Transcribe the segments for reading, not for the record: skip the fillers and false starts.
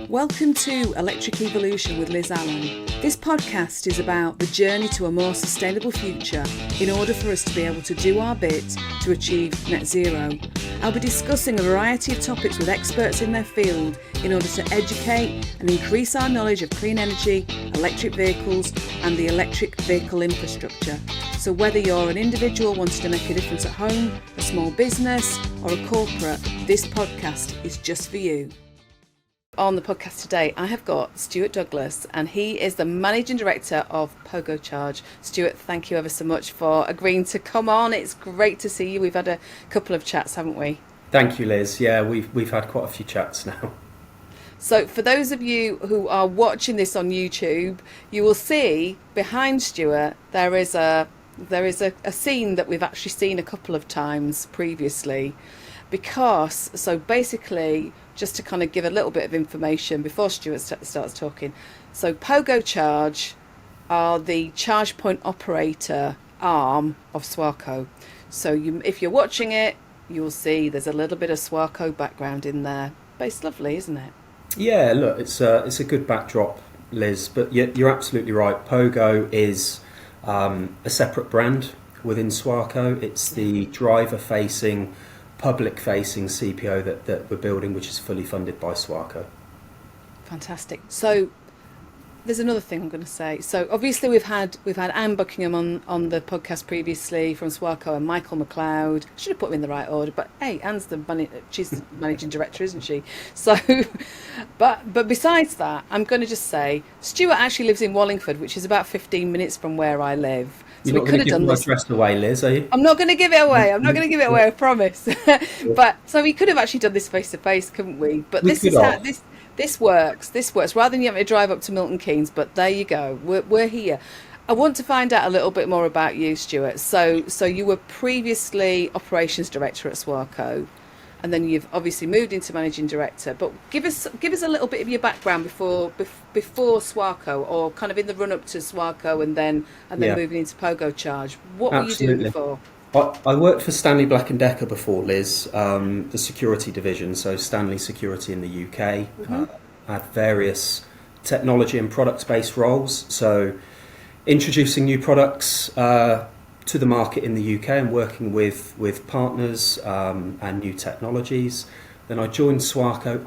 Welcome to Electric Evolution with Liz Allan. This podcast is about the journey to a more sustainable future in order for us to be able to do our bit to achieve net zero. I'll be discussing a variety of topics with experts in their field in order to educate and increase our knowledge of clean energy, electric vehicles and the electric vehicle infrastructure. So whether you're an individual wanting to make a difference at home, a small business or a corporate, this podcast is just for you. On the podcast today, I have got Stuart Douglas, and he is the Managing Director of PogoCharge. Stuart, thank you ever so much for agreeing to come on. It's great to see you. We've had a couple of chats, haven't we? Thank you, Liz. Yeah, we've had quite a few chats now. So for those of you who are watching this on YouTube, you will see behind Stuart there is a scene that we've actually seen a couple of times previously. Because, so basically, just to kind of give a little bit of information before Stuart starts talking. So PogoCharge are the charge point operator arm of SWARCO. So if you're watching it, you'll see there's a little bit of SWARCO background in there. But it's lovely, isn't it? Yeah, look, it's a good backdrop, Liz. But you're absolutely right. Pogo is a separate brand within SWARCO. It's the driver-facing, public-facing CPO that we're building, which is fully funded by SWARCO. Fantastic. So there's another thing I'm going to say. So obviously we've had Anne Buckingham on the podcast previously from SWARCO, and Michael McLeod. Should have put them in the right order, but hey, Anne's she's the managing director, isn't she? So, but besides that, I'm going to just say Stuart actually lives in Wallingford, which is about 15 minutes from where I live. So You're not going to give my address away, Liz, are you? I'm not going to give it away. I'm not going to give it away. I promise. But so we could have actually done this face to face, couldn't we? But this works. This works rather than you having to drive up to Milton Keynes. But there you go. We're here. I want to find out a little bit more about you, Stuart. So you were previously operations director at SWARCO, and then you've obviously moved into managing director. But give us a little bit of your background before SWARCO, or kind of in the run up to SWARCO, and then moving into PogoCharge. What were you doing before? I worked for Stanley Black and Decker before, Liz, the security division, so Stanley Security in the UK. Mm-hmm. I had various technology and product-based roles, so introducing new products to the market in the UK and working with partners and new technologies. Then I joined SWARCO,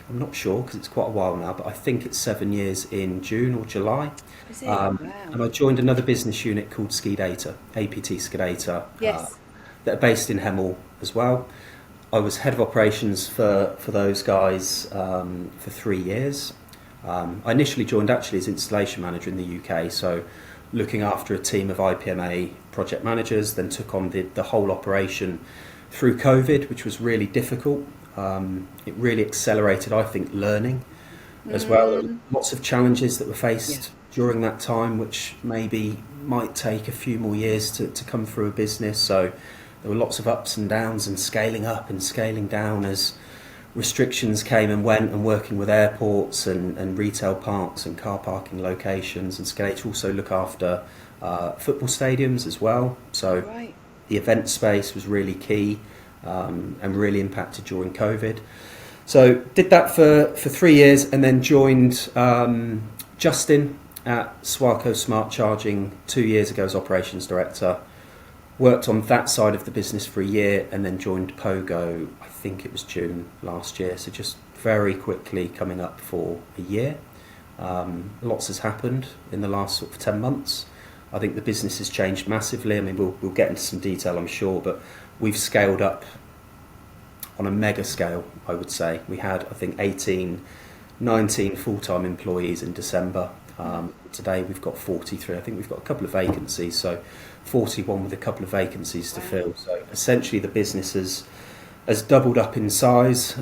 I'm not sure because it's quite a while now, but I think it's 7 years in June or July. Is it? Wow. And I joined another business unit called SKIDATA, APT SKIDATA, Yes. that are based in Hemel as well. I was head of operations for those guys for 3 years. I initially joined actually as installation manager in the UK, so looking after a team of IPMA project managers, then took on the whole operation through COVID, which was really difficult. It really accelerated, I think, learning as well. Lots of challenges that were faced during that time, which maybe might take a few more years to come through a business. So there were lots of ups and downs and scaling up and scaling down as restrictions came and went, and working with airports and retail parks and car parking locations. And SKIDATA also look after football stadiums as well. So the event space was really key and really impacted during COVID. So did that for 3 years, and then joined Justin at SWARCO Smart Charging 2 years ago as operations director. Worked on that side of the business for a year, and then joined Pogo, I think it was June last year. So just very quickly coming up for a year. Lots has happened in the last sort of 10 months. I think the business has changed massively. I mean, we'll get into some detail, I'm sure, but we've scaled up on a mega scale, I would say. We had, I think, 19 full-time employees in December. Today we've got 43. I think we've got a couple of vacancies, so 41 with a couple of vacancies to fill. So essentially the business has doubled up in size.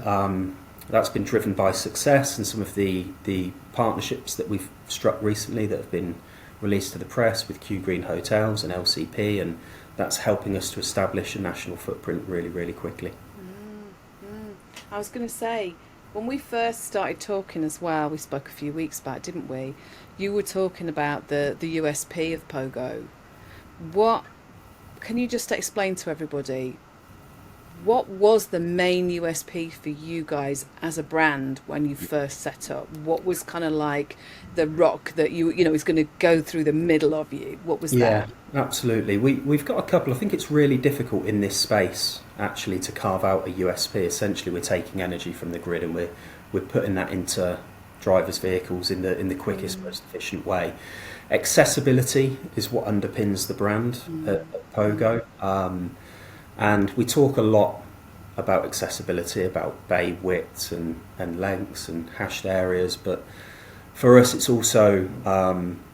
That's been driven by success and some of the partnerships that we've struck recently that have been released to the press with Q Green Hotels and LCP, and that's helping us to establish a national footprint really, really quickly. I was going to say, when we first started talking as well, we spoke a few weeks back, didn't we? You were talking about the USP of Pogo. What can you just explain to everybody What was the main USP for you guys as a brand when you first set up? What was kind of like the rock that you know is going to go through the middle of you? What was Yeah, that? absolutely. We've got a couple. I think it's really difficult in this space actually to carve out a USP. Essentially, we're taking energy from the grid and we're putting that into drivers' vehicles in the quickest, most efficient way. Accessibility is what underpins the brand at Pogo, and we talk a lot about accessibility, about bay widths and lengths and hashed areas, but for us, it's also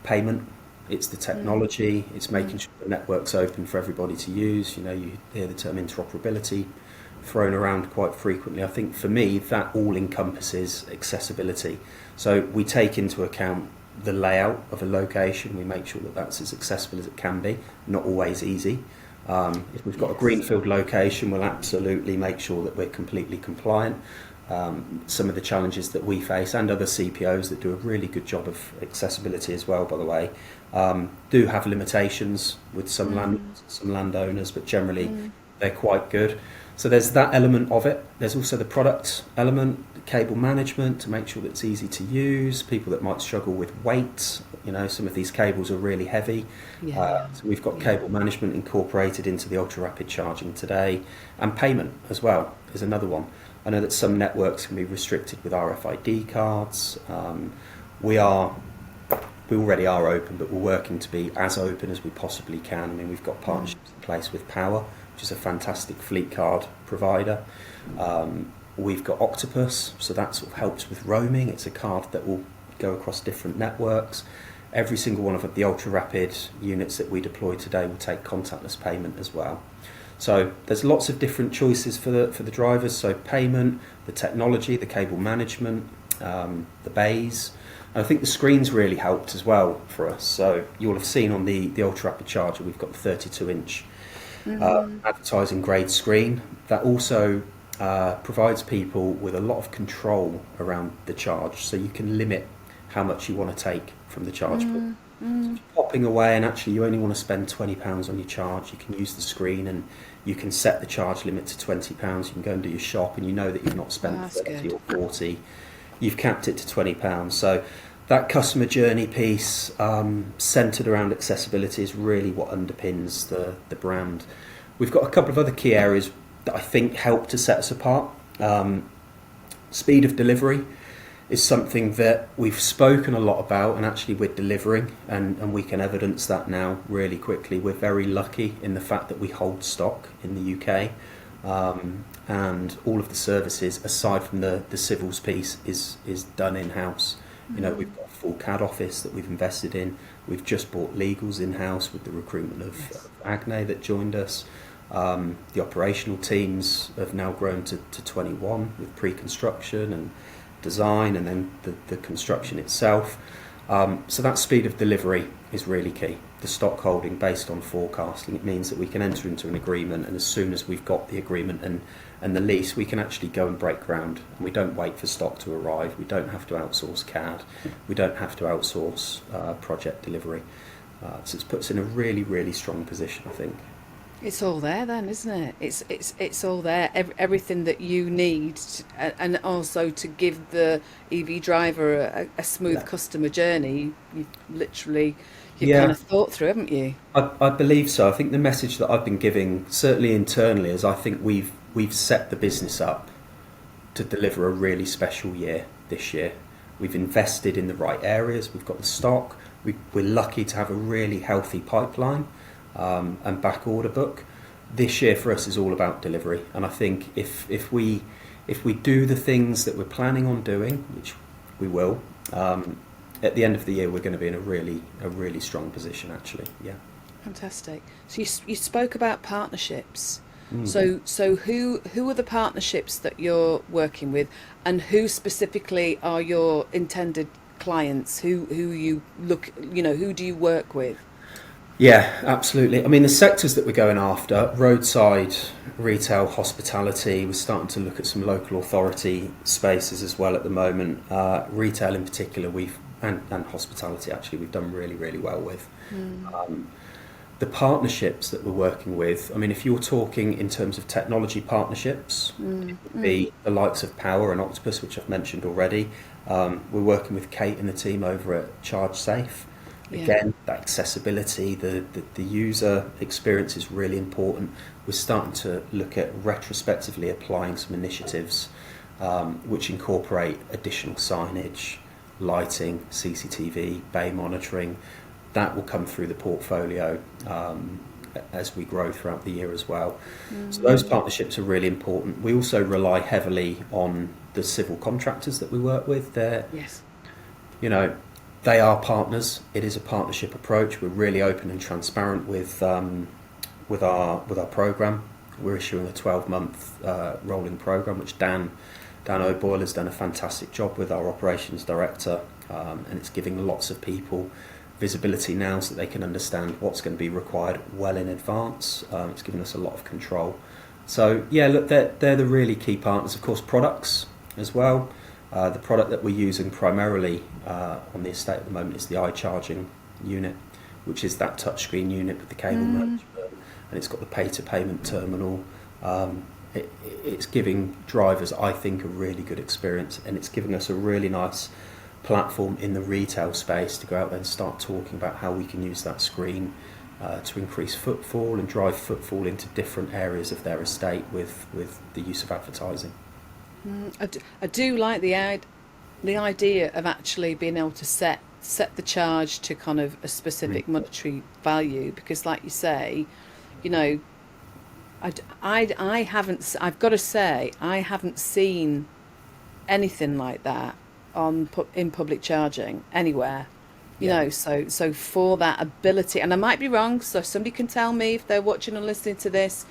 payment. It's the technology. It's making sure the network's open for everybody to use. You know, you hear the term interoperability thrown around quite frequently. I think for me, that all encompasses accessibility. So we take into account the layout of a location. We make sure that that's as accessible as it can be. Not always easy. If we've got a greenfield location, we'll absolutely make sure that we're completely compliant. Some of the challenges that we face, and other CPOs that do a really good job of accessibility as well, by the way, do have limitations with some landowners, but generally they're quite good. So there's that element of it. There's also the product element, the cable management to make sure that it's easy to use. People that might struggle with weight, you know, some of these cables are really heavy. So we've got cable management incorporated into the ultra rapid charging today, and payment as well is another one. I know that some networks can be restricted with RFID cards. We already are open, but we're working to be as open as we possibly can. I mean, we've got partnerships in place with Power, which is a fantastic fleet card provider. We've got Octopus, so that sort of helps with roaming. It's a card that will go across different networks. Every single one of the ultra-rapid units that we deploy today will take contactless payment as well. So there's lots of different choices for the drivers. So payment, the technology, the cable management, the bays. And I think the screens really helped as well for us. So you'll have seen on the ultra-rapid charger, we've got the 32-inch advertising grade screen. That also provides people with a lot of control around the charge. So you can limit how much you want to take from the charge. So if you're popping away and actually you only want to spend £20 on your charge, you can use the screen and you can set the charge limit to £20. You can go and do your shop and you know that you've not spent 30 or 40. You've capped it to £20. So that customer journey piece centred around accessibility is really what underpins the brand. We've got a couple of other key areas that I think help to set us apart. Speed of delivery is something that we've spoken a lot about, and actually we're delivering, and we can evidence that now really quickly. We're very lucky in the fact that we hold stock in the UK, and all of the services, aside from the civils piece, is done in-house. You know, we've got a full CAD office that we've invested in. We've just bought legals in-house with the recruitment of Agne that joined us. The operational teams have now grown to 21 with pre-construction and design, and then the construction itself. So that speed of delivery is really key. The stock holding based on forecasting, it means that we can enter into an agreement, and as soon as we've got the agreement and the lease, we can actually go and break ground, and we don't wait for stock to arrive. We don't have to outsource CAD. We don't have to outsource project delivery. So it puts us in a really, really strong position, I think. It's all there then, isn't it? It's all there. Everything that you need, and also to give the EV driver a smooth customer journey. You've kind of thought through, haven't you? I believe so. I think the message that I've been giving, certainly internally, is I think we've set the business up to deliver a really special year this year. We've invested in the right areas. We've got the stock. We're lucky to have a really healthy pipeline. And back order book. This year for us is all about delivery, and I think if we do the things that we're planning on doing, which we will, at the end of the year we're going to be in a really strong position actually. Yeah. Fantastic. So you spoke about partnerships. So who are the partnerships that you're working with, and who specifically are your intended clients? Who you look, who do you work with? Yeah, absolutely. I mean, the sectors that we're going after: roadside, retail, hospitality. We're starting to look at some local authority spaces as well at the moment. Retail in particular, and hospitality actually, we've done really, really well with. the partnerships that we're working with, I mean, if you're talking in terms of technology partnerships, it would be the likes of Power and Octopus, which I've mentioned already. We're working with Kate and the team over at Charge Safe. Again, that accessibility, the user experience is really important. We're starting to look at retrospectively applying some initiatives which incorporate additional signage, lighting, CCTV, bay monitoring. That will come through the portfolio as we grow throughout the year as well. So those partnerships are really important. We also rely heavily on the civil contractors that we work with. They're, they are partners. It is a partnership approach. We're really open and transparent with our programme. We're issuing a 12-month rolling programme, which Dan O'Boyle has done a fantastic job with, our operations director, and it's giving lots of people visibility now so that they can understand what's going to be required well in advance. It's given us a lot of control. So yeah, look, they're the really key partners. Of course, products as well. The product that we're using primarily on the estate at the moment is the iCharging unit, which is that touchscreen unit with the cable management, and it's got the pay-to-payment terminal. It's giving drivers, I think, a really good experience, and it's giving us a really nice platform in the retail space to go out there and start talking about how we can use that screen to increase footfall and drive footfall into different areas of their estate with the use of advertising. I do like the idea of actually being able to set the charge to kind of a specific monetary value, because like you say, I've got to say, I haven't seen anything like that in public charging anywhere, so for that ability, and I might be wrong, so somebody can tell me if they're watching and listening to this,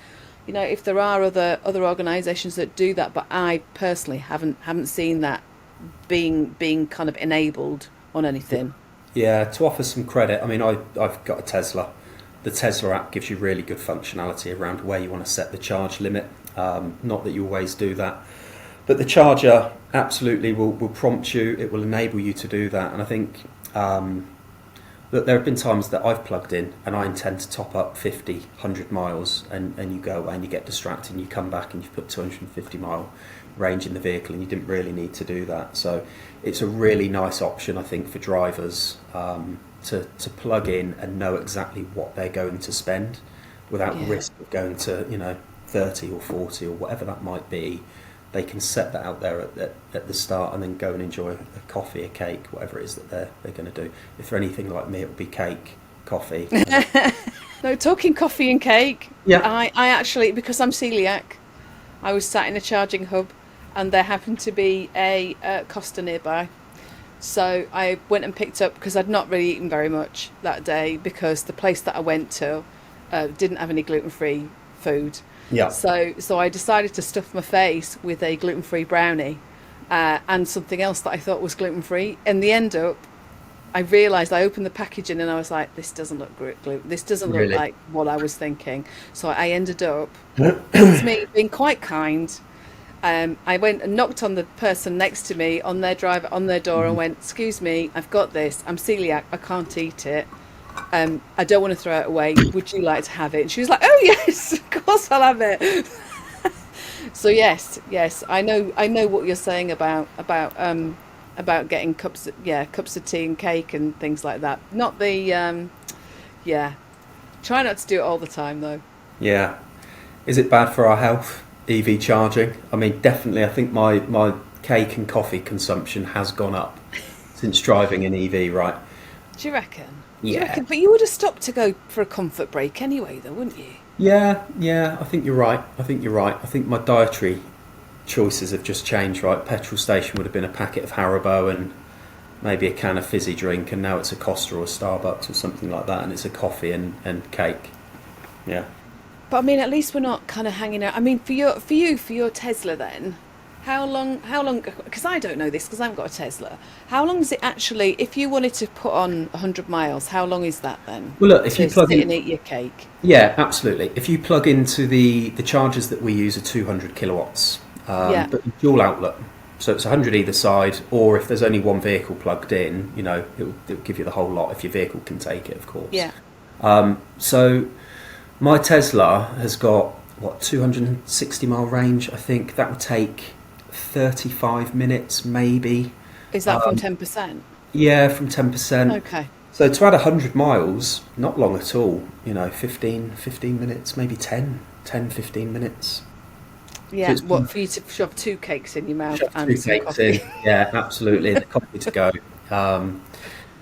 if there are other organisations that do that, but I personally haven't seen that being kind of enabled on anything. Yeah, to offer some credit, I mean, I've got a Tesla. The Tesla app gives you really good functionality around where you want to set the charge limit. Not that you always do that, but the charger absolutely will prompt you. It will enable you to do that. And I think that there have been times that I've plugged in and I intend to top up 50, 100 miles, and you go and you get distracted and you come back and you've put 250 mile range in the vehicle and you didn't really need to do that. So it's a really nice option, I think, for drivers to plug in and know exactly what they're going to spend without risk of going to 30 or 40 or whatever that might be. They can set that out there at the start and then go and enjoy a coffee, a cake, whatever it is that they're going to do. If they're anything like me, it would be cake, coffee. No, talking coffee and cake. Yeah. I actually, because I'm celiac, I was sat in a charging hub and there happened to be a Costa nearby. So I went and picked up, because I'd not really eaten very much that day because the place that I went to didn't have any gluten-free food. Yeah. So I decided to stuff my face with a gluten-free brownie and something else that I thought was gluten-free. And the end up, I realised, I opened the packaging and I was like, this doesn't look gluten. This doesn't look like what I was thinking. So I ended up, it's me being quite kind. I went and knocked on the person next to me on their door and went, excuse me, I've got this. I'm celiac. I can't eat it. I don't want to throw it away. Would you like to have it? And she was like, oh yes, of course I'll have it. So yes, I know what you're saying about getting cups of tea and cake and things like that. Not the try not to do it all the time though. Yeah. Is it bad for our health, EV charging? I mean, definitely. I think my cake and coffee consumption has gone up since driving an EV, right? Do you reckon? Yeah. But you would have stopped to go for a comfort break anyway, though, wouldn't you? Yeah. I think you're right. I think my dietary choices have just changed, right? Petrol station would have been a packet of Haribo and maybe a can of fizzy drink, and now it's a Costa or a Starbucks or something like that, and it's a coffee and cake. Yeah. But I mean, at least we're not kind of hanging out. I mean, for your Tesla then, how long, because I don't know this because I haven't got a Tesla. How long is it actually, if you wanted to put on 100 miles, how long is that then? Well, look, if you plug in and eat your cake. Yeah, absolutely. If you plug into the chargers that we use are 200 kilowatts, but dual outlet. So it's 100 either side, or if there's only one vehicle plugged in, it'll give you the whole lot if your vehicle can take it, of course. Yeah. So my Tesla has got, 260 mile range, I think. That would take 35 minutes, maybe. Is that from 10%? Yeah, from 10%. Okay. So to add 100 miles, not long at all, 15 minutes, maybe 15 minutes. Yeah, So what, for you to shove 2 cakes in your mouth shove and 2 some cakes coffee? in. Yeah, absolutely, and the coffee to go.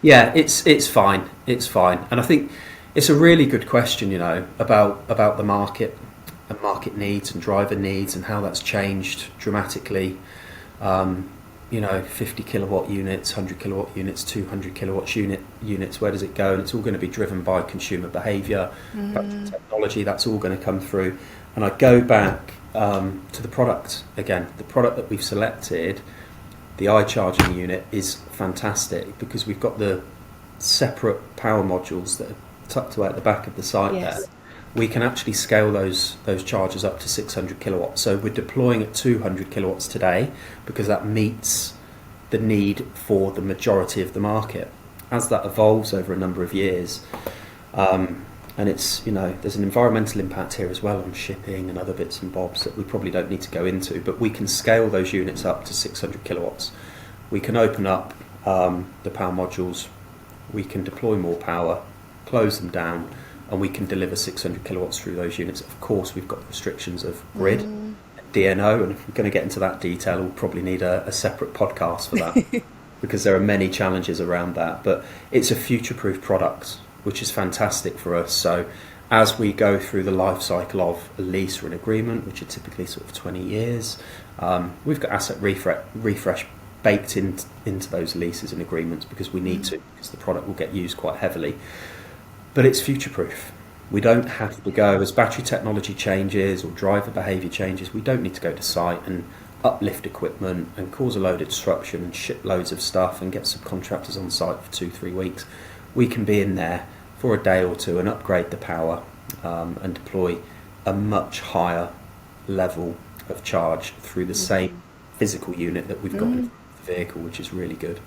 Yeah, it's fine. It's fine. And I think it's a really good question, about the market and market needs and driver needs and how that's changed dramatically. 50 kilowatt units, 100 kilowatt units, 200 kilowatts units, where does it go? And it's all going to be driven by consumer behaviour, battery technology, that's all going to come through. And I go back to the product again. The product that we've selected, the iCharging unit, is fantastic because we've got the separate power modules that are tucked away at the back of the site there. We can actually scale those chargers up to 600 kilowatts. So we're deploying at 200 kilowatts today because that meets the need for the majority of the market. As that evolves over a number of years, and it's, there's an environmental impact here as well on shipping and other bits and bobs that we probably don't need to go into, but we can scale those units up to 600 kilowatts. We can open up the power modules, we can deploy more power, close them down, and we can deliver 600 kilowatts through those units. Of course, we've got restrictions of grid, DNO, and if we're going to get into that detail, we'll probably need a separate podcast for that because there are many challenges around that. But it's a future-proof product, which is fantastic for us. So as we go through the life cycle of a lease or an agreement, which are typically sort of 20 years, we've got asset refresh baked into those leases and agreements because we need to, because the product will get used quite heavily. But it's future-proof. We don't have to go, as battery technology changes or driver behaviour changes, we don't need to go to site and uplift equipment and cause a load of disruption and ship loads of stuff and get subcontractors on site for 2-3 weeks. We can be in there for a day or two and upgrade the power and deploy a much higher level of charge through the same physical unit that we've got in the vehicle, which is really good.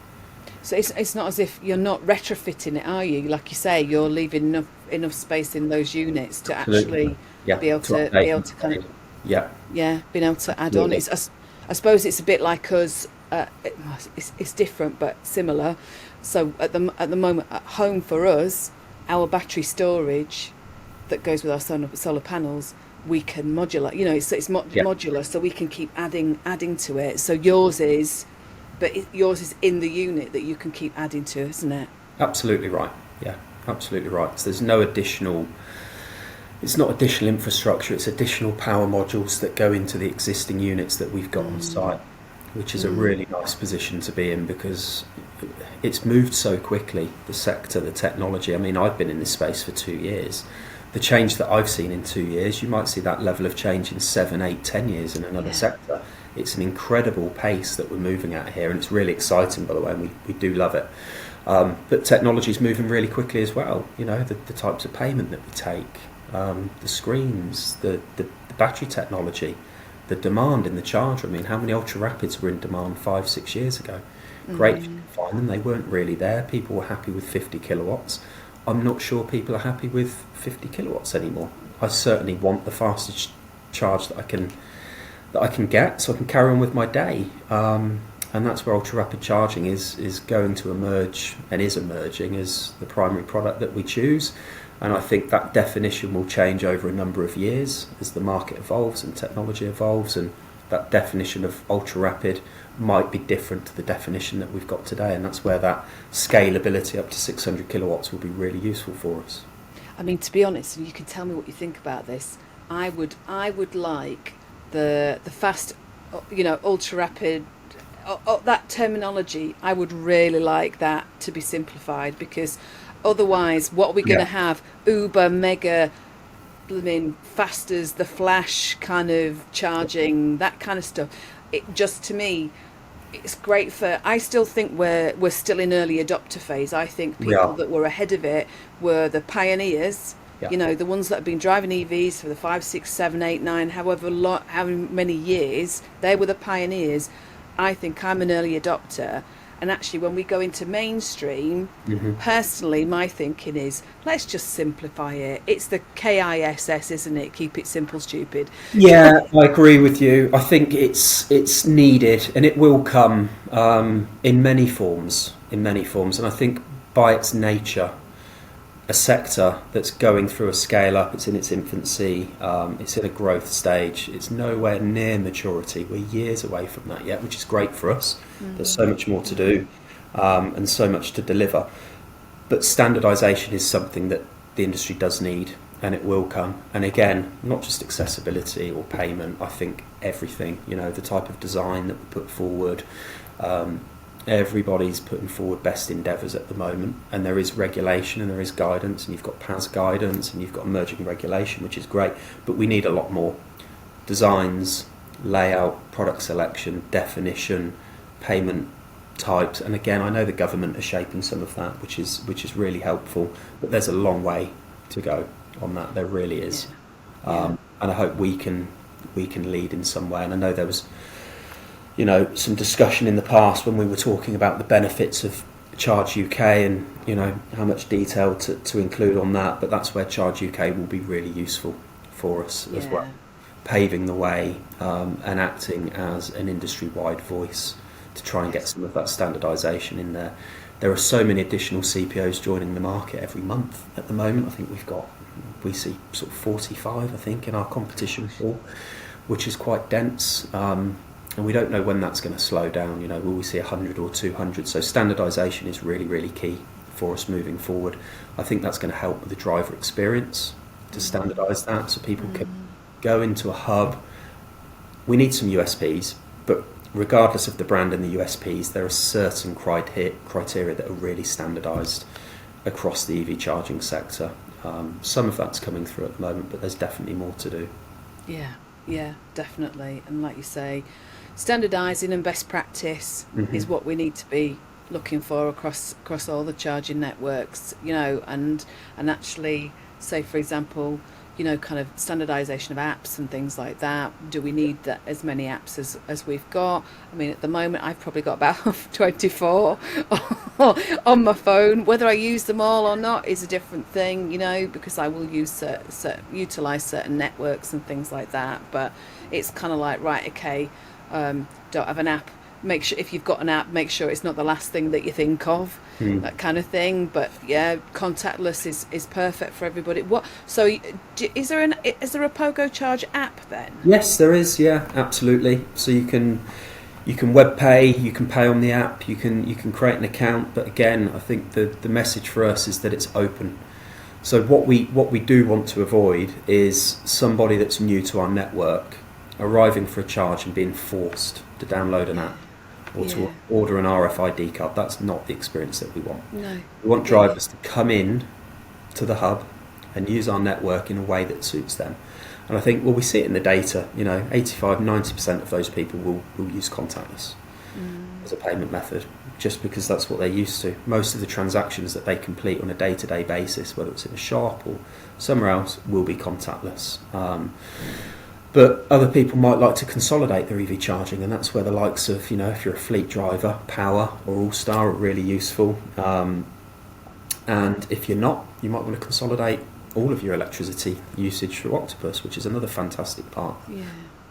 So it's not as if you're not retrofitting it, are you? Like you say, you're leaving enough space in those units to actually be able to kind of being able to add on. I suppose it's a bit like us. It's different but similar. So at the moment at home for us, our battery storage that goes with our solar panels, we can modulate. It's modular, so we can keep adding to it. So yours is. But yours is in the unit that you can keep adding to, isn't it? Absolutely right. Yeah, absolutely right. So there's no additional. It's not additional infrastructure. It's additional power modules that go into the existing units that we've got on site, which is a really nice position to be in because it's moved so quickly. The sector, the technology. I mean, I've been in this space for 2 years. The change that I've seen in 2 years, you might see that level of change in 7, 8, 10 years in another sector. It's an incredible pace that we're moving at here, and it's really exciting, by the way, and we do love it. But technology is moving really quickly as well. The types of payment that we take, the screens, the battery technology, the demand in the charger. I mean, how many ultra rapids were in demand 5-6 years ago? Great if you can find them. They weren't really there. People were happy with 50 kilowatts. I'm not sure people are happy with 50 kilowatts anymore. I certainly want the fastest charge that I can get, so I can carry on with my day. And that's where ultra rapid charging is going to emerge and is emerging as the primary product that we choose. And I think that definition will change over a number of years as the market evolves and technology evolves, and that definition of ultra rapid might be different to the definition that we've got today, and that's where that scalability up to 600 kilowatts will be really useful for us. I mean, to be honest, you can tell me what you think about this. I would like the fast, ultra rapid, that terminology. I would really like that to be simplified, because otherwise, what are we going to have? Uber mega, fast as the flash kind of charging, that kind of stuff. It just, to me, it's great for. I still think we're still in early adopter phase. I think people that were ahead of it were the pioneers. The ones that have been driving EVs for the 5, 6, 7, 8, 9, how many years. They were the pioneers. I think I'm an early adopter, And actually, when we go into mainstream, personally, my thinking is, let's just simplify it. It's the KISS, isn't it? Keep it simple, stupid. Yeah, I agree with you. I think it's needed, and it will come in many forms. And I think by its nature, a sector that's going through a scale up, it's in its infancy, it's in a growth stage, it's nowhere near maturity. We're years away from that yet, which is great for us. There's so much more to do and so much to deliver. But standardisation is something that the industry does need, and it will come. And again, not just accessibility or payment, I think everything, the type of design that we put forward, everybody's putting forward best endeavours at the moment, and there is regulation and there is guidance, and you've got PAS guidance and you've got emerging regulation, which is great, but we need a lot more. Designs, layout, product selection, definition, payment types, and again, I know the government is shaping some of that, which is really helpful, but there's a long way to go on that. There really is. And I hope we can lead in some way. And I know there was some discussion in the past when we were talking about the benefits of Charge UK and how much detail to include on that, but that's where Charge UK will be really useful for us as well, paving the way and acting as an industry-wide voice to try and get some of that standardisation in there. There are so many additional CPOs joining the market every month at the moment. I think we see sort of 45, I think, in our competition pool, which is quite dense. And we don't know when that's going to slow down. Will we see 100 or 200? So standardisation is really, really key for us moving forward. I think that's going to help with the driver experience to standardise that, so people can go into a hub. We need some USPs, but regardless of the brand and the USPs, there are certain criteria that are really standardised across the EV charging sector. Some of that's coming through at the moment, but there's definitely more to do. Yeah, definitely. And like you say, standardising and best practice is what we need to be looking for across all the charging networks, and actually, say for example, kind of standardisation of apps and things like that. Do we need as many apps as we've got? I mean, at the moment, I've probably got about 24 on my phone. Whether I use them all or not is a different thing, because I will utilise certain networks and things like that. But it's kind of like, right, okay, don't have an app. Make sure if you've got an app, make sure it's not the last thing that you think of, that kind of thing. But yeah, contactless is perfect for everybody. So is there a PogoCharge app then? Yes, there is. Yeah, absolutely. So you can web pay, you can pay on the app, you can create an account. But again, I think the message for us is that it's open. So what we do want to avoid is somebody that's new to our network arriving for a charge and being forced to download an app or to order an RFID card. That's not the experience that we want. No. We want drivers to come in to the hub and use our network in a way that suits them. And I think, we see it in the data, 85-90% of those people will use contactless as a payment method, just because that's what they're used to. Most of the transactions that they complete on a day-to-day basis, whether it's in a shop or somewhere else, will be contactless. But other people might like to consolidate their EV charging, and that's where the likes of, if you're a fleet driver, Power or All-Star are really useful. And if you're not, you might want to consolidate all of your electricity usage through Octopus, which is another fantastic part. Yeah.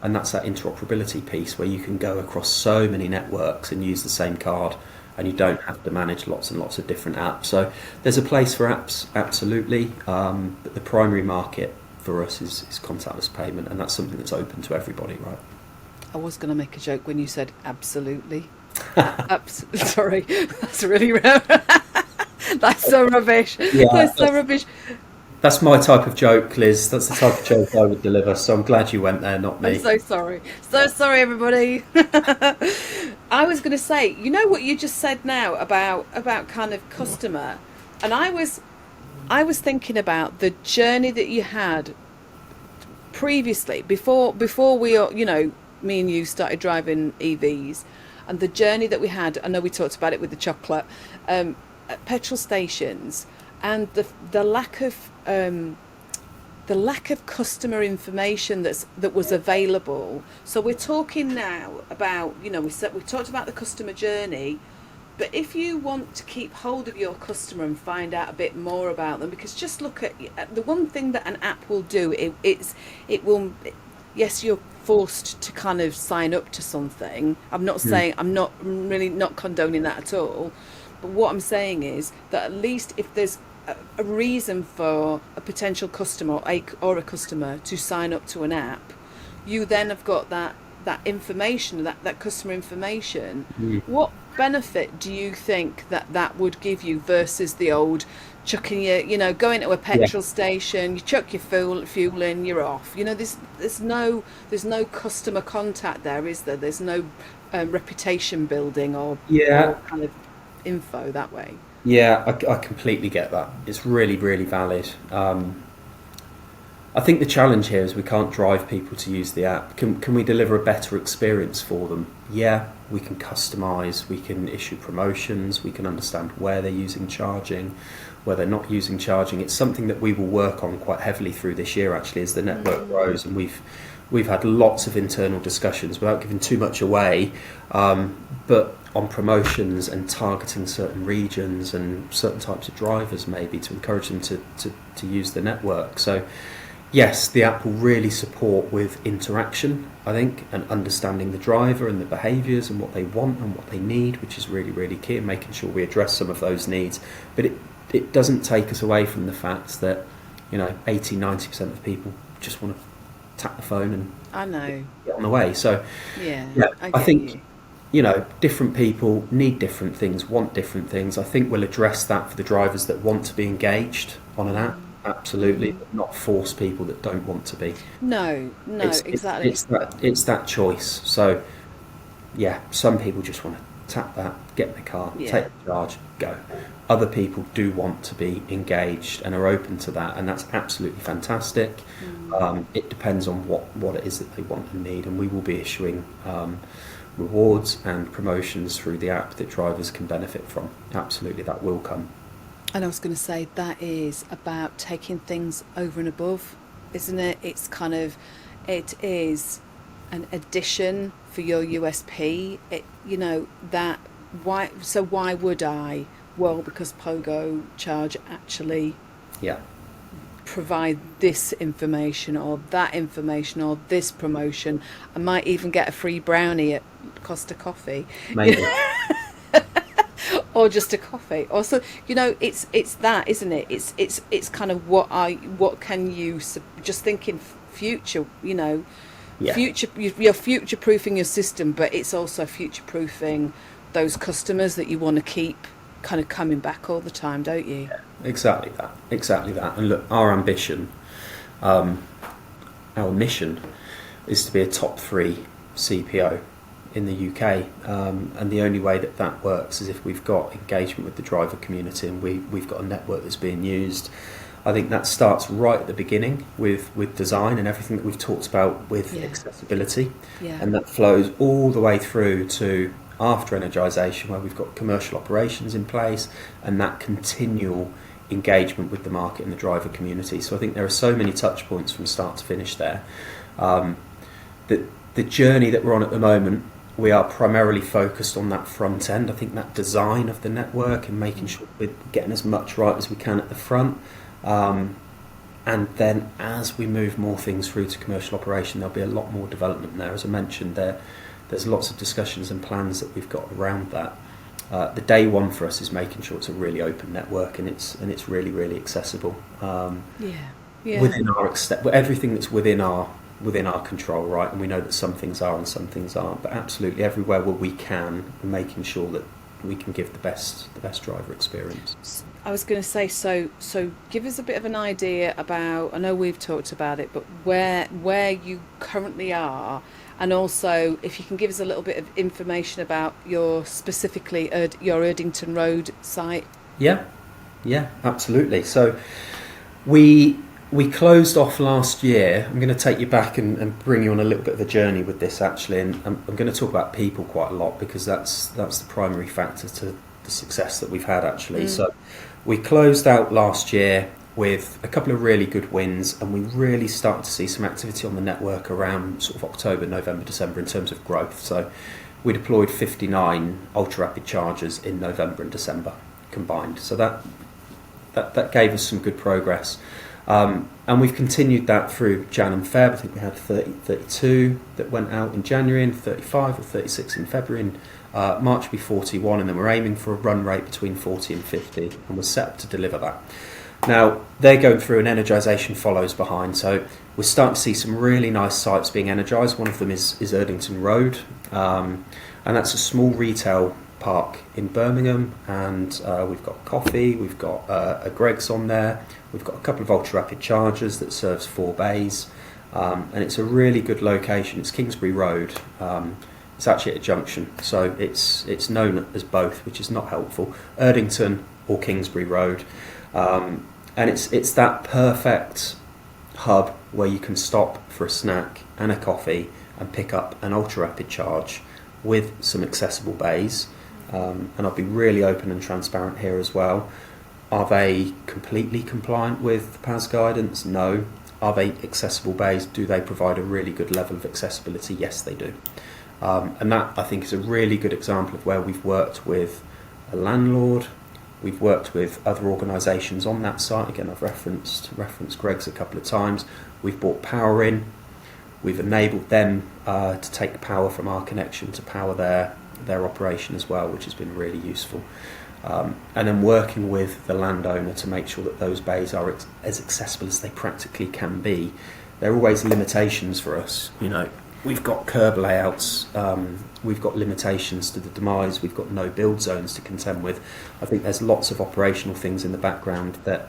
And that's that interoperability piece where you can go across so many networks and use the same card, and you don't have to manage lots and lots of different apps. So there's a place for apps, absolutely, but the primary market for us is contactless payment, and that's something that's open to everybody, right? I was going to make a joke when you said absolutely. Sorry, that's really that's so rubbish. Yeah, that's so rubbish. That's my type of joke, Liz. That's the type of joke I would deliver. So I'm glad you went there, not me. I'm so sorry. So sorry, everybody. I was going to say, what you just said now about kind of customer, and I was thinking about the journey that you had previously, before we, me and you started driving EVs, and the journey that we had. I know we talked about it with the chocolate at petrol stations, and the lack of customer information that was available. So we're talking now about, we talked about the customer journey, But if you want to keep hold of your customer and find out a bit more about them, because just look at the one thing that an app will do, it will, yes, you're forced to kind of sign up to something. I'm not saying, I'm really not condoning that at all. But what I'm saying is that at least if there's a reason for a potential customer or a customer to sign up to an app, you then have got that information, that customer information. What benefit do you think that would give you versus the old chucking your, going to a petrol station, you chuck your fuel in, you're off. There's no customer contact there, is there? There's no reputation building or kind of info that way. Yeah, I completely get that. It's really, really valid. I think the challenge here is we can't drive people to use the app. Can we deliver a better experience for them? Yeah, we can customise, we can issue promotions, we can understand where they're using charging, where they're not using charging. It's something that we will work on quite heavily through this year, actually, as the network grows, and we've had lots of internal discussions without giving too much away, but on promotions and targeting certain regions and certain types of drivers, maybe to encourage them to use the network. So yes, the app will really support with interaction, I think, and understanding the driver and the behaviours and what they want and what they need, which is really, really key, and making sure we address some of those needs. But it doesn't take us away from the fact that 80-90% of people just want to tap the phone and get on the way. So I think different people need different things, want different things. I think we'll address that for the drivers that want to be engaged on an app. Absolutely, but not force people that don't want to be. No, exactly. It's that choice. So, some people just want to tap that, get in the car, take the charge, go. Other people do want to be engaged and are open to that, and that's absolutely fantastic. It depends on what it is that they want and need, and we will be issuing rewards and promotions through the app that drivers can benefit from. Absolutely, that will come. And I was going to say, that is about taking things over and above, isn't it? It is an addition for your USP. Why would I? Well, because PogoCharge actually provide this information or that information or this promotion. I might even get a free brownie at Costa Coffee. Maybe. Or just a coffee. Also, it's that, isn't it? It's kind of what can you, just thinking future, future, you're future proofing your system, but it's also future proofing those customers that you want to keep kind of coming back all the time, don't you? Yeah, exactly that. And look, our ambition, our mission is to be a top 3 CPO in the UK, and the only way that works is if we've got engagement with the driver community and we've got a network that's being used. I think that starts right at the beginning with design and everything that we've talked about with accessibility, and that flows all the way through to after energisation, where we've got commercial operations in place and that continual engagement with the market and the driver community. So I think there are so many touch points from start to finish there. The journey that we're on at the moment, we are primarily focused on that front end. I think that design of the network and making sure we're getting as much right as we can at the front. And then as we move more things through to commercial operation, there'll be a lot more development there. As I mentioned, there's lots of discussions and plans that we've got around that. The day one for us is making sure it's a really open network and it's really, really accessible. Within our everything that's within our control, right? And we know that some things are and some things aren't, but absolutely everywhere where we can, we're making sure that we can give the best driver experience. I was going to say, so give us a bit of an idea about, I know we've talked about it, but where you currently are, and also if you can give us a little bit of information about your specifically your Erdington Road site. Yeah, absolutely. So we closed off last year. I'm going to take you back and bring you on a little bit of a journey with this, actually, and I'm going to talk about people quite a lot because that's the primary factor to the success that we've had, actually. So we closed out last year with a couple of really good wins, and we really started to see some activity on the network around sort of October, November, December in terms of growth. So we deployed 59 ultra-rapid chargers in November and December combined. So that gave us some good progress. And we've continued that through Jan and Feb. I think we had 32 that went out in January and 35 or 36 in February. And March will be 41, and then we're aiming for a run rate between 40 and 50, and we're set up to deliver that. Now, they're going through, and energisation follows behind. So we're starting to see some really nice sites being energised. One of them is Erdington Road, and that's a small retail park in Birmingham, and we've got coffee, we've got a Greggs on there, we've got a couple of ultra-rapid chargers that serves 4 bays, and it's a really good location. It's Kingsbury Road. It's actually at a junction, so it's known as both, which is not helpful. Erdington or Kingsbury Road. And it's that perfect hub where you can stop for a snack and a coffee and pick up an ultra-rapid charge with some accessible bays. And I'll be really open and transparent here as well. Are they completely compliant with the PAS guidance? No. Are they accessible bays? Do they provide a really good level of accessibility? Yes, they do. And that, I think, is a really good example of where we've worked with a landlord. We've worked with other organisations on that site. Again, I've referenced Greggs a couple of times. We've brought power in. We've enabled them to take power from our connection to power their operation as well, which has been really useful. And then working with the landowner to make sure that those bays are as accessible as they practically can be. There are always limitations for us. We've got curb layouts, we've got limitations to the demise, we've got no build zones to contend with. I think there's lots of operational things in the background that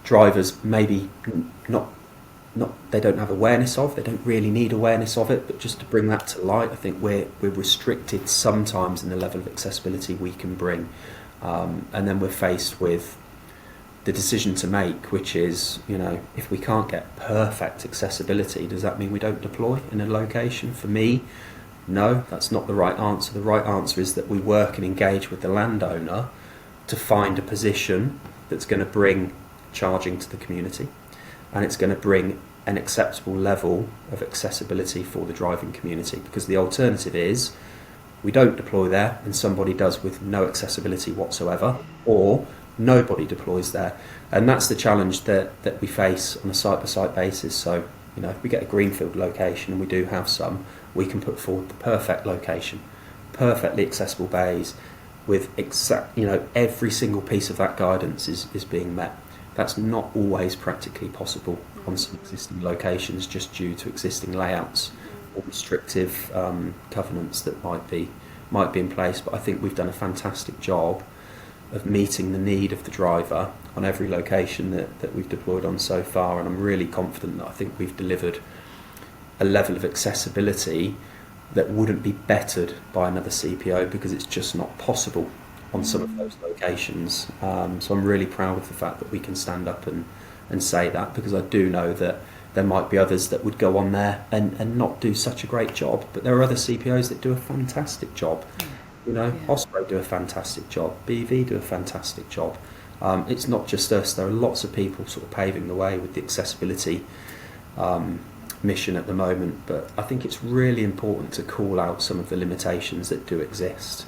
drivers maybe not they don't have awareness of, they don't really need awareness of it, but just to bring that to light, I think we're restricted sometimes in the level of accessibility we can bring. And then we're faced with the decision to make, which is, if we can't get perfect accessibility, does that mean we don't deploy in a location? For me, no, that's not the right answer. The right answer is that we work and engage with the landowner to find a position that's going to bring charging to the community, and it's going to bring an acceptable level of accessibility for the driving community, because the alternative is we don't deploy there and somebody does with no accessibility whatsoever, or nobody deploys there. And that's the challenge that we face on a site-by-site basis. So, if we get a greenfield location, and we do have some, we can put forward the perfect location, perfectly accessible bays, with every single piece of that guidance is being met. That's not always practically possible on some existing locations, just due to existing layouts or restrictive covenants that might be in place. But I think we've done a fantastic job of meeting the need of the driver on every location that we've deployed on so far, and I'm really confident that I think we've delivered a level of accessibility that wouldn't be bettered by another CPO, because it's just not possible on some of those locations. So I'm really proud of the fact that we can stand up and say that, because I do know that there might be others that would go on there and not do such a great job, but there are other CPOs that do a fantastic job. Osprey do a fantastic job, BV do a fantastic job. It's not just us, there are lots of people sort of paving the way with the accessibility mission at the moment, but I think it's really important to call out some of the limitations that do exist.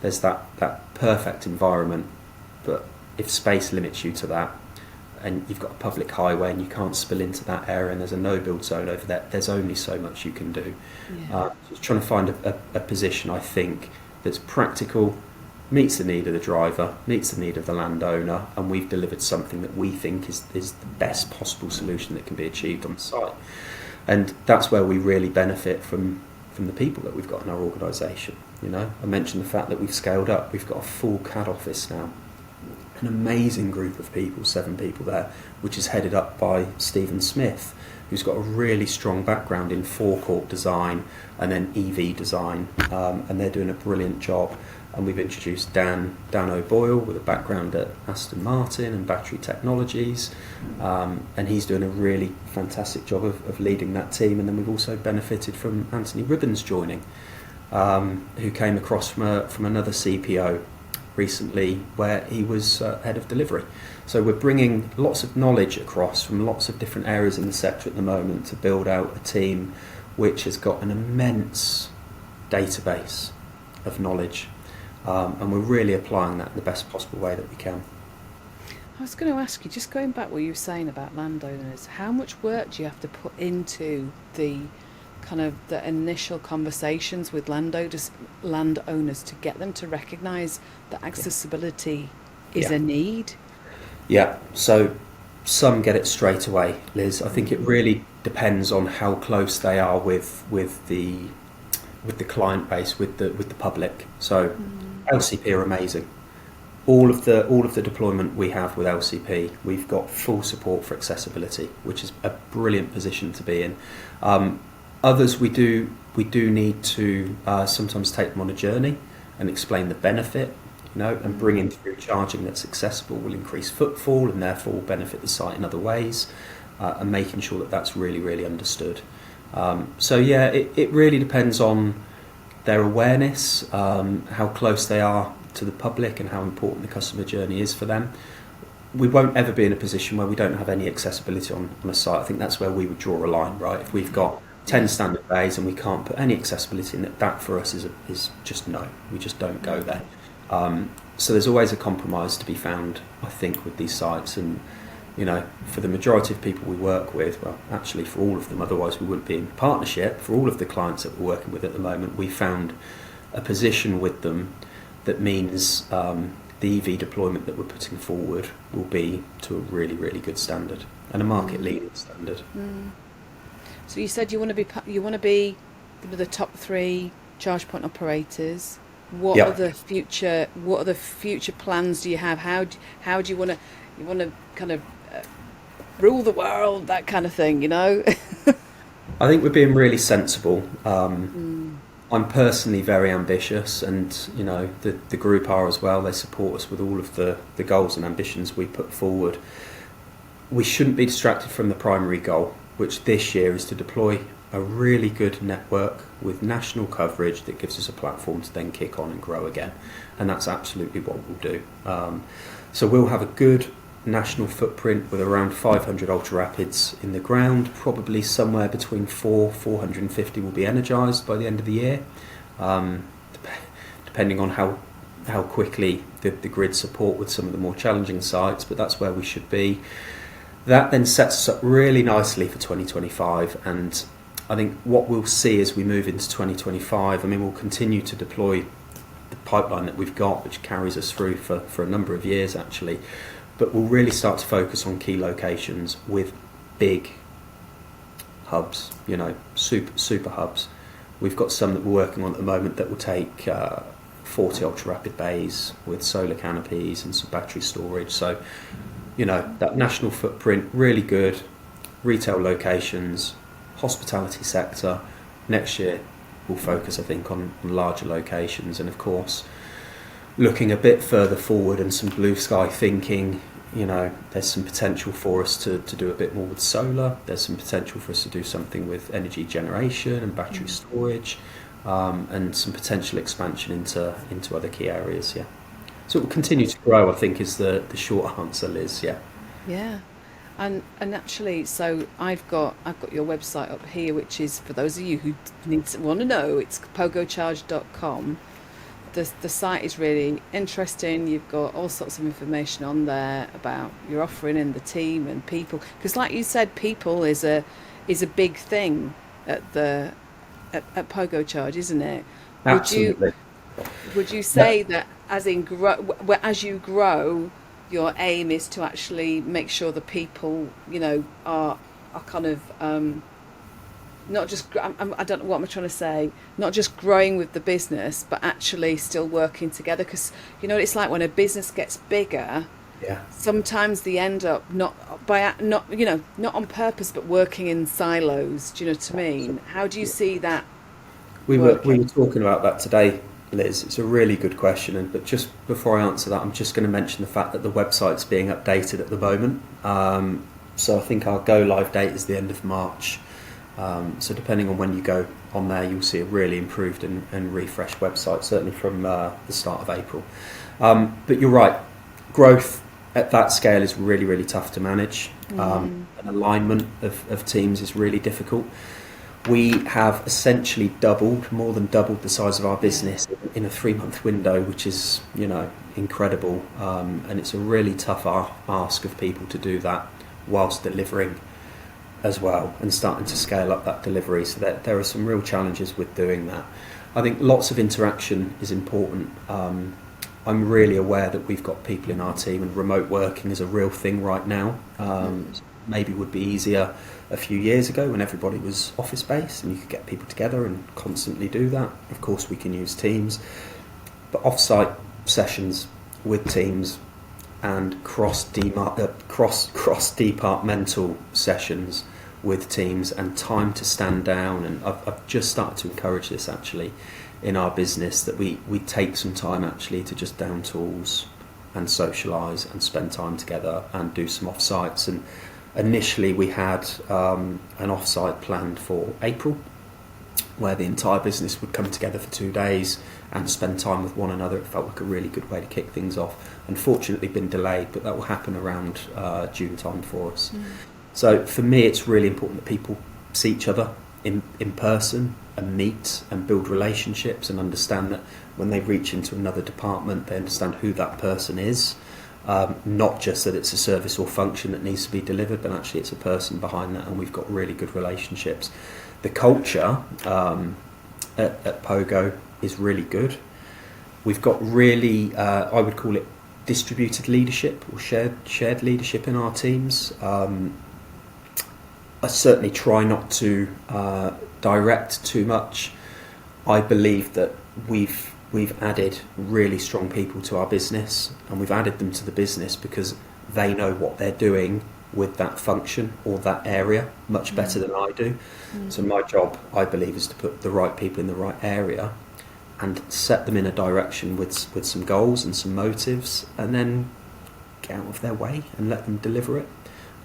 There's that perfect environment, but if space limits you to that, and you've got a public highway and you can't spill into that area, and there's a no build zone over there, there's only so much you can do. Just trying to find a position, I think, that's practical, meets the need of the driver, meets the need of the landowner, and we've delivered something that we think is the best possible solution that can be achieved on the site. And that's where we really benefit from the people that we've got in our organisation. I mentioned the fact that we've scaled up. We've got a full CAD office now, an amazing group of people, 7 people there, which is headed up by Stephen Smith, who's got a really strong background in forecourt design and then EV design, and they're doing a brilliant job. And we've introduced Dan O'Boyle with a background at Aston Martin and battery technologies, and he's doing a really fantastic job of leading that team. And then we've also benefited from Anthony Ribbons joining, who came across from another CPO recently, where he was head of delivery. So we're bringing lots of knowledge across from lots of different areas in the sector at the moment to build out a team which has got an immense database of knowledge, and we're really applying that in the best possible way that we can. I was going to ask you, just going back what you were saying about landowners, how much work do you have to put into the kind of the initial conversations with landowners to get them to recognise that accessibility is a need? Yeah, so some get it straight away, Liz. I think it really depends on how close they are with the client base, with the public. So LCP are amazing. All of the deployment we have with LCP, we've got full support for accessibility, which is a brilliant position to be in. Others we do need to sometimes take them on a journey and explain the benefit, and bringing through charging that's accessible will increase footfall and therefore will benefit the site in other ways, and making sure that that's really, really understood. It really depends on their awareness, how close they are to the public and how important the customer journey is for them. We won't ever be in a position where we don't have any accessibility on a site. I think that's where we would draw a line, right? If we've got 10 standard bays and we can't put any accessibility in it, that for us is just no. We just don't go there. So there's always a compromise to be found, I think, with these sites. And, for the majority of people we work with, well, actually for all of them, otherwise we wouldn't be in partnership, for all of the clients that we're working with at the moment, we found a position with them that means the EV deployment that we're putting forward will be to a really, really good standard and a market-leading standard. So you said you want to be the top 3 charge point operators. What are the future plans do you have? How do you want to kind of rule the world, that kind of thing? I think we're being really sensible. I'm personally very ambitious, and the group are as well. They support us with all of the goals and ambitions we put forward. We shouldn't be distracted from the primary goal, which this year is to deploy a really good network with national coverage that gives us a platform to then kick on and grow again. And that's absolutely what we'll do. So we'll have a good national footprint with around 500 ultra rapids in the ground. Probably somewhere between 450 will be energised by the end of the year, depending on how quickly the grid support with some of the more challenging sites, but that's where we should be. That then sets us up really nicely for 2025, and I think what we'll see as we move into 2025, we'll continue to deploy the pipeline that we've got, which carries us through for a number of years actually, but we'll really start to focus on key locations with big hubs, super hubs. We've got some that we're working on at the moment that will take 40 ultra rapid bays with solar canopies and some battery storage. So, that national footprint, really good. Retail locations, hospitality sector. Next year we'll focus, I think, on larger locations, and of course looking a bit further forward and some blue sky thinking. There's some potential for us to do a bit more with solar. There's some potential for us to do something with energy generation and battery storage, and some potential expansion into other key areas. Yeah, so it will continue to grow, I think, is the short answer, Liz. Yeah. And actually, so I've got your website up here, which is, for those of you who want to know, it's PogoCharge.com. The site is really interesting. You've got all sorts of information on there about your offering and the team and people. Because, like you said, people is a big thing at PogoCharge, isn't it? Absolutely. Would you say that as you grow, your aim is to actually make sure the people, are kind of not just, I don't know what I'm trying to say, not just growing with the business, but actually still working together? Because, it's like when a business gets bigger, sometimes they end up not on purpose, but working in silos. Do you know what I mean? How do you see that? We were talking about that today, Liz. It's a really good question, but just before I answer that, I'm just going to mention the fact that the website's being updated at the moment. So I think our go live date is the end of March. So depending on when you go on there, you'll see a really improved and refreshed website, certainly from the start of April. But you're right, growth at that scale is really, really tough to manage. An alignment of teams is really difficult. We have essentially more than doubled the size of our business in a 3-month window, which is, incredible. And it's a really tough ask of people to do that whilst delivering as well and starting to scale up that delivery. So that there are some real challenges with doing that. I think lots of interaction is important. I'm really aware that we've got people in our team, and remote working is a real thing right now. Maybe would be easier a few years ago when everybody was office based and you could get people together and constantly do that. Of course we can use Teams, but off-site sessions with teams and cross-departmental sessions with teams and time to stand down, and I've just started to encourage this actually in our business, that we take some time actually to just down tools and socialise and spend time together and do some off-sites. And initially we had an off-site planned for April where the entire business would come together for 2 days and spend time with one another. It felt like a really good way to kick things off. Unfortunately been delayed, but that will happen around June time for us. So for me it's really important that people see each other in person and meet and build relationships and understand that when they reach into another department they understand who that person is. Not just that it's a service or function that needs to be delivered, but actually it's a person behind that, and we've got really good relationships. The culture at Pogo is really good. We've got really, I would call it distributed leadership or shared leadership in our teams. I certainly try not to direct too much. I believe that we've added really strong people to our business, and we've added them to the business because they know what they're doing with that function or that area much better than I do. So my job, I believe, is to put the right people in the right area and set them in a direction with some goals and some motives, and then get out of their way and let them deliver it.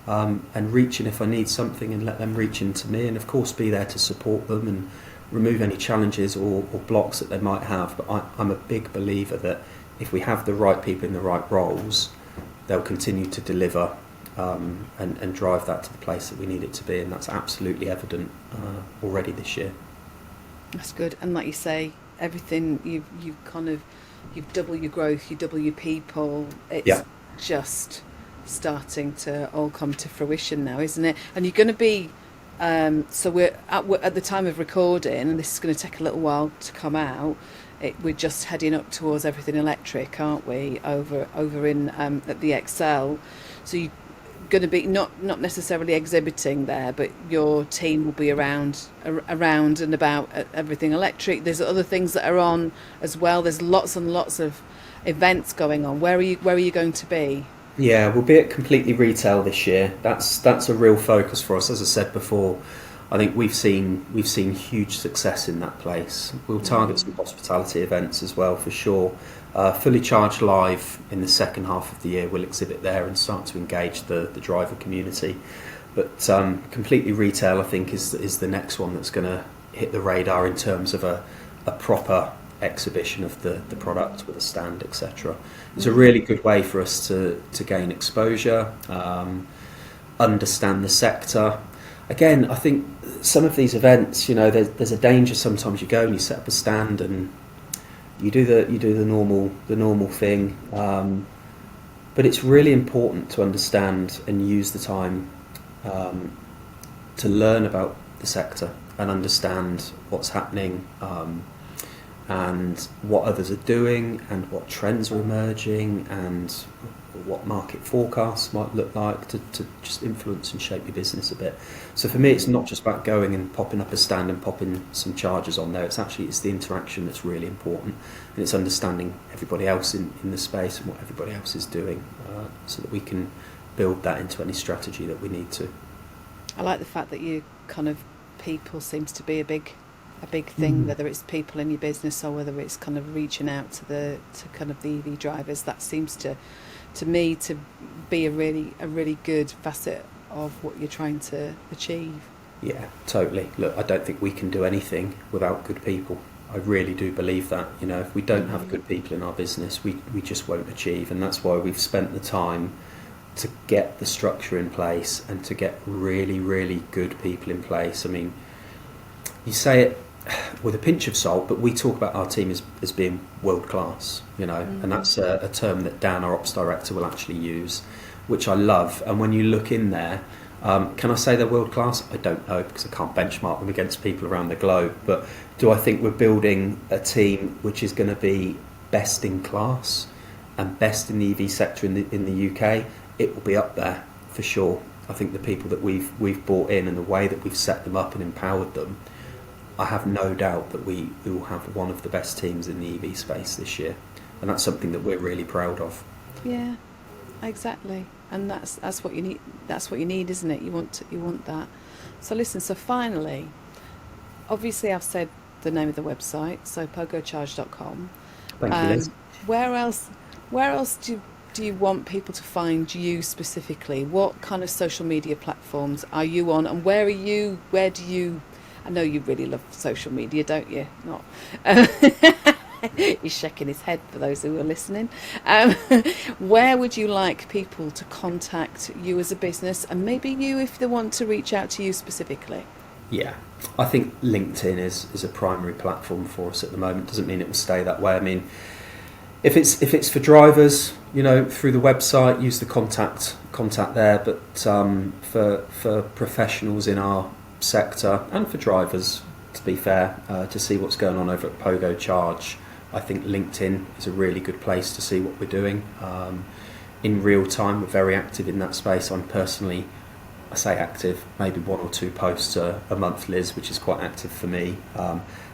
And reach in if I need something and let them reach into me, and of course be there to support them and remove any challenges or blocks that they might have. But I'm a big believer that if we have the right people in the right roles, they'll continue to deliver and drive that to the place that we need it to be, and that's absolutely evident already this year. That's good. And like you say, everything you've double your growth, you double your people. It's just starting to all come to fruition now, isn't it? And you're going to be so we're at the time of recording, and this is going to take a little while to come out. We're just heading up towards everything electric, aren't we? Over in at the Excel. So you're going to be not necessarily exhibiting there, but your team will be around and about everything electric. There's other things that are on as well. There's lots and lots of events going on. Where are you going to be? Yeah, we'll be at Completely Retail this year. That's a real focus for us. As I said before, I think we've seen huge success in that place. We'll target some hospitality events as well for sure. Fully Charged Live in the second half of the year, we'll exhibit there and start to engage the driver community. But Completely Retail, I think, is the next one that's going to hit the radar in terms of a proper exhibition of the product with a stand, etc. It's a really good way for us to gain exposure, understand the sector. Again, I think some of these events, there's a danger sometimes you go and you set up a stand and you do the normal thing, but it's really important to understand and use the time to learn about the sector and understand what's happening, and what others are doing and what trends are emerging and what market forecasts might look like to just influence and shape your business a bit. So for me, it's not just about going and popping up a stand and popping some chargers on there. It's the interaction that's really important, and it's understanding everybody else in the space and what everybody else is doing, so that we can build that into any strategy that we need to. I like the fact that you people seems to be a big thing, whether it's people in your business or whether it's kind of reaching out to the EV drivers. That seems to me to be a really good facet of what you're trying to achieve. Yeah, totally. Look, I don't think we can do anything without good people. I really do believe that. If we don't have good people in our business, we just won't achieve, and that's why we've spent the time to get the structure in place and to get really, really good people in place. I mean, you say it with a pinch of salt, but we talk about our team as being world class, and that's a term that Dan, our ops director, will actually use, which I love. And when you look in there, can I say they're world class? I don't know, because I can't benchmark them against people around the globe. But do I think we're building a team which is going to be best in class and best in the EV sector in the UK? It will be up there for sure. I think the people that we've brought in and the way that we've set them up and empowered them, I have no doubt that we will have one of the best teams in the EV space this year, and that's something that we're really proud of. Yeah, exactly, and that's what you need. That's what you need, isn't it? You want that. So listen. So finally, obviously, I've said the name of the website, so PogoCharge.com. Thank you, Liz. Where else do you want people to find you specifically? What kind of social media platforms are you on, and where do you? I know you really love social media, don't you? Not. He's shaking his head for those who are listening. Where would you like people to contact you as a business, and maybe you if they want to reach out to you specifically? Yeah, I think LinkedIn is a primary platform for us at the moment. Doesn't mean it will stay that way. I mean, if it's for drivers, through the website, use the contact there. But for professionals in our sector and for drivers, to be fair, to see what's going on over at PogoCharge, I think LinkedIn is a really good place to see what we're doing in real time. We're very active in that space. I'm personally, I say active, maybe 1 or 2 posts a month, Liz, which is quite active for me.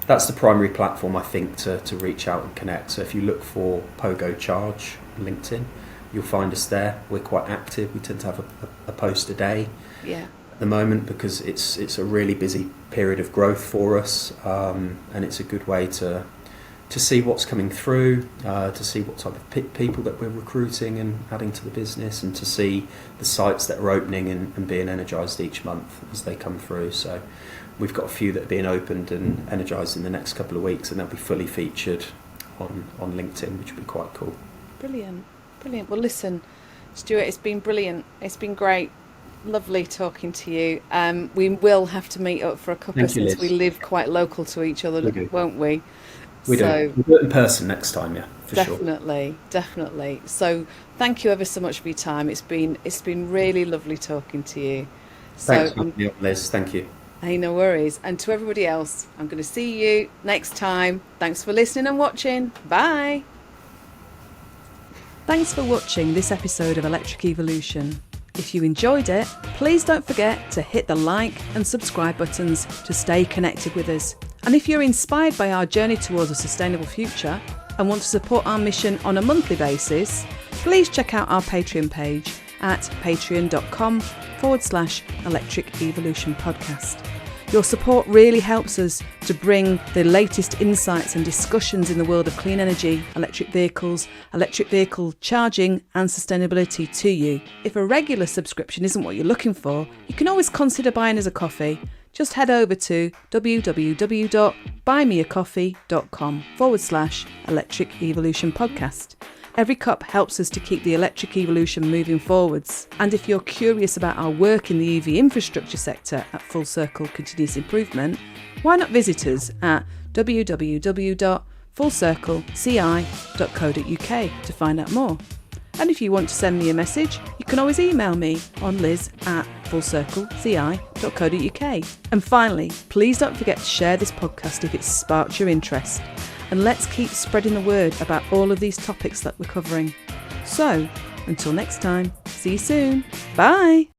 That's the primary platform, I think, to reach out and connect. So if you look for PogoCharge on LinkedIn, you'll find us there. We're quite active. We tend to have a post a day. Yeah. The moment, because it's a really busy period of growth for us, and it's a good way to see what's coming through, to see what type of people that we're recruiting and adding to the business, and to see the sites that are opening and being energised each month as they come through. So we've got a few that are being opened and energised in the next couple of weeks, and they'll be fully featured on LinkedIn, which will be quite cool. Brilliant. Well, listen, Stuart, it's been brilliant. It's been great. Lovely talking to you. We will have to meet up for a cuppa since we live quite local to each other, won't we? We do. We'll do it in person next time, yeah, for sure. Definitely. So thank you ever so much for your time. It's been really lovely talking to you. Thanks for having me on, Liz. Thank you. Hey, no worries. And to everybody else, I'm going to see you next time. Thanks for listening and watching. Bye. Thanks for watching this episode of Electric Evolution. If you enjoyed it, please don't forget to hit the like and subscribe buttons to stay connected with us. And if you're inspired by our journey towards a sustainable future and want to support our mission on a monthly basis, please check out our Patreon page at patreon.com/Electric Evolution Podcast. Your support really helps us to bring the latest insights and discussions in the world of clean energy, electric vehicle charging and sustainability to you. If a regular subscription isn't what you're looking for, you can always consider buying us a coffee. Just head over to www.buymeacoffee.com/Electric Evolution Podcast. Every cup helps us to keep the electric evolution moving forwards. And if you're curious about our work in the EV infrastructure sector at Full Circle Continuous Improvement, why not visit us at www.fullcircleci.co.uk to find out more. And if you want to send me a message, you can always email me on liz@fullcircleci.co.uk. And finally, please don't forget to share this podcast if it's sparked your interest. And let's keep spreading the word about all of these topics that we're covering. So, until next time, see you soon. Bye!